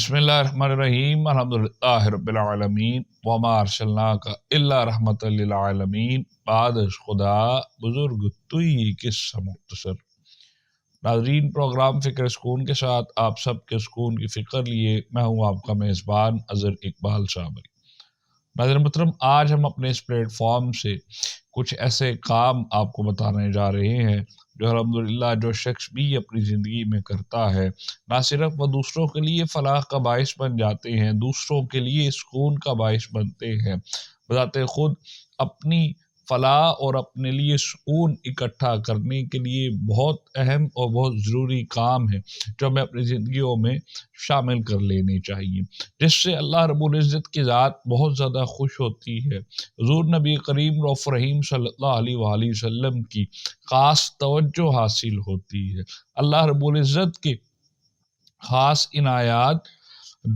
बिस्मिल्लाहिर्रहमानिर्रहीम अल्हम्दुलिल्लाहि रब्बिल आलमीन वमा अर्सलनाका इल्ला रहमतल लिल आलमीन बाद खुदा बुजुर्ग तुई किस्सा मुख्तसर। नाज़रीन, प्रोग्राम फ़िक्र सुकून के साथ आप सब के सुकून की फ़िक्र लिए मैं हूँ आपका मेज़बान अज़र इकबाल साबरी। नाज़रीन मुहतरम, आज हम अपने इस प्लेटफॉर्म से कुछ ऐसे काम आपको बताने जा रहे हैं जो अल्हम्दुलिल्लाह जो शख्स भी अपनी ज़िंदगी में करता है, ना सिर्फ वो दूसरों के लिए फ़लाह का बाइस बन जाते हैं, दूसरों के लिए सुकून का बाइस बनते हैं, बजाते ख़ुद अपनी फ़लाह और अपने लिए सुकून इकट्ठा करने के लिए बहुत अहम और बहुत ज़रूरी काम है जो हमें अपनी ज़िंदगियों में शामिल कर लेने चाहिए, जिससे अल्लाह रब्बुल इज़्ज़त की ज़ात बहुत ज़्यादा खुश होती है। हुज़ूर नबी करीम रऊफ़ रहीम सल्लल्लाहु अलैहि वसल्लम की ख़ास तवज्जो हासिल होती है। अल्लाह रब्बुल इज़्ज़त के ख़ास इनायात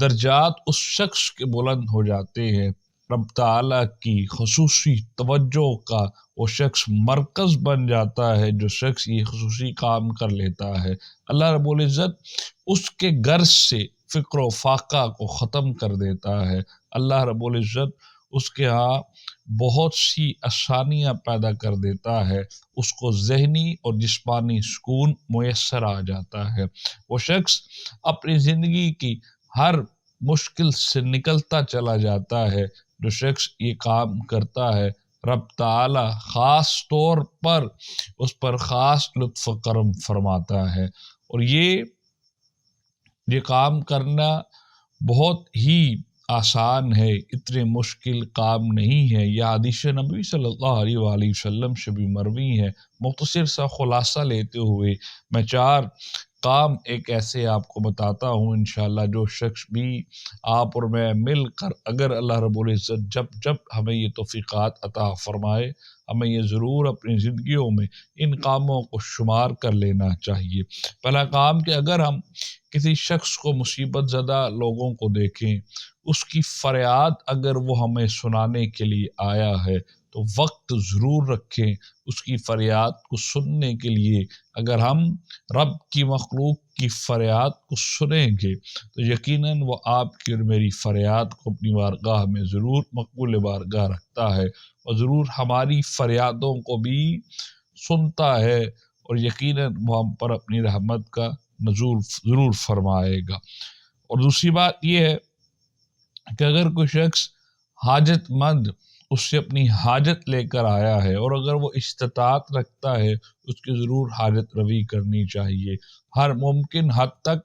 दर्जात उस शख्स के बुलंद हो जाते हैं। रब ताला की ख़ुसूसी तवज्जो का वो शख्स मरकज़ बन जाता है जो शख्स ये ख़ुसूसी काम कर लेता है। अल्लाह रब्बुल इज़्ज़त उसके गर्ज से फ़िक्र व फ़ाक़ा को ख़त्म कर देता है। अल्लाह रब्बुल इज़्ज़त उसके यहाँ बहुत सी आसानियाँ पैदा कर देता है, उसको ज़हनी और जिस्मानी सुकून मुयस्सर आ जाता है। वो शख्स अपनी ज़िंदगी की हर मुश्किल से निकलता चला जाता है। जो शख्स ये काम करता है, रब ताला ख़ास तौर पर उस पर ख़ास लुत्फ़ करम फरमाता है। और ये काम करना बहुत ही आसान है, इतने मुश्किल काम नहीं है। यह हदीस नबी सल्लल्लाहु अलैहि वसल्लम से भी मरवी है। मुख्तसर सा खुलासा लेते हुए मैं 4 काम एक ऐसे आपको बताता हूँ इंशाअल्लाह, जो शख्स भी आप और मैं मिलकर अगर अल्लाह रब्बुल इज़्ज़त जब हमें ये तौफ़ीक़ात अता फ़रमाए, हमें ये ज़रूर अपनी ज़िंदगियों में इन कामों को शुमार कर लेना चाहिए। पहला काम कि अगर हम किसी शख्स को मुसीबत ज़दा लोगों को देखें, उसकी फ़रियाद अगर वो हमें सुनाने के लिए आया है तो वक्त ज़रूर रखें उसकी फ़रियाद को सुनने के लिए। अगर हम रब की मखलूक की फ़रियाद को सुनेंगे तो यकीनन वो आपकी और मेरी फ़रियाद को अपनी बारगाह में ज़रूर मकबूल बारगाह रखता है और ज़रूर हमारी फ़रियादों को भी सुनता है और यकीनन वो हम पर अपनी रहमत का नज़ूल ज़रूर फरमाएगा। और दूसरी बात ये है कि अगर कोई शख्स हाजतमंद उससे अपनी हाजत लेकर आया है और अगर वो इस्तिताअत रखता है, उसकी ज़रूर हाजत रवी करनी चाहिए। हर मुमकिन हद तक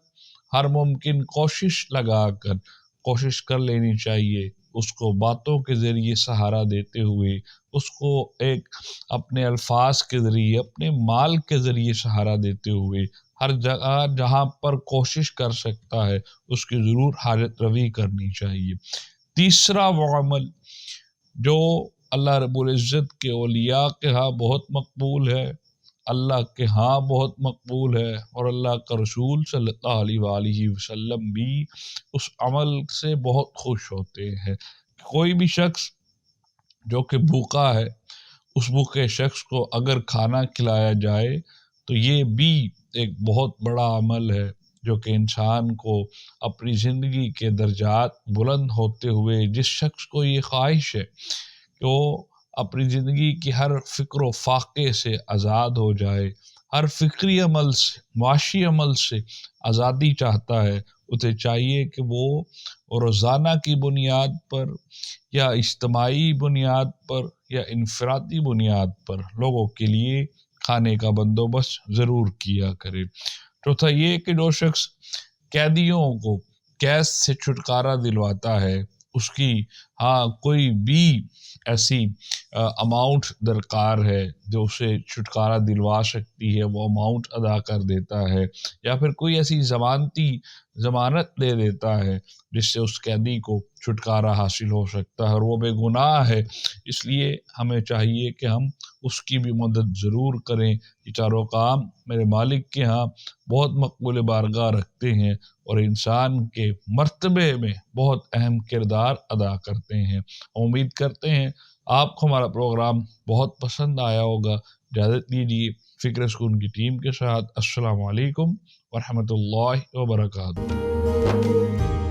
हर मुमकिन कोशिश लगाकर कोशिश कर लेनी चाहिए, उसको बातों के ज़रिए सहारा देते हुए, उसको एक अपने अल्फाज के ज़रिए, अपने माल के ज़रिए सहारा देते हुए, हर जगह जहाँ पर कोशिश कर सकता है उसकी ज़रूर हाजत रवी करनी चाहिए। तीसरा वो अमल जो अल्लाह रब्बुल इज़्ज़त के औलिया के यहाँ बहुत मकबूल है, अल्लाह के यहाँ बहुत मकबूल है और अल्लाह का रसूल सल्लल्लाहु अलैहि वसल्लम भी उस अमल से बहुत खुश होते हैं। कोई भी शख्स जो कि भूखा है, उस भूखे शख्स को अगर खाना खिलाया जाए तो ये भी एक बहुत बड़ा अमल है जो कि इंसान को अपनी ज़िंदगी के दर्जात बुलंद होते हुए, जिस शख्स को ये ख्वाहिश है कि वो अपनी ज़िंदगी की हर फ़िक्र व फ़ाक़े से आज़ाद हो जाए, हर फ़िक्री अमल से, मुआशी अमल से आज़ादी चाहता है, उसे चाहिए कि वो रोज़ाना की बुनियाद पर या इज्तिमाई बुनियाद पर या इनफ़रादी बुनियाद पर लोगों के लिए खाने का बंदोबस्त ज़रूर किया करे। चौथा ये कि जो शख्स कैदियों को कैद से छुटकारा दिलवाता है, उसकी कोई भी ऐसी अमाउंट दरकार है जो उसे छुटकारा दिलवा सकती है, वो अमाउंट अदा कर देता है, या फिर कोई ऐसी ज़मानत दे देता है जिससे उस कैदी को छुटकारा हासिल हो सकता है और वो बेगुनाह है, इसलिए हमें चाहिए कि हम उसकी भी मदद ज़रूर करें। ये चारों काम मेरे मालिक के यहाँ बहुत मकबूल बारगाह रखते हैं और इंसान के मर्तबे में बहुत अहम किरदार अदा करते हैं। उम्मीद करते हैं आपको हमारा प्रोग्राम बहुत पसंद आया होगा। इजाज़त दीजिए फ़िक्र सुकून की टीम के साथ। अस्सलामु अलैकुम व रहमतुल्लाहि व बरकातुहू।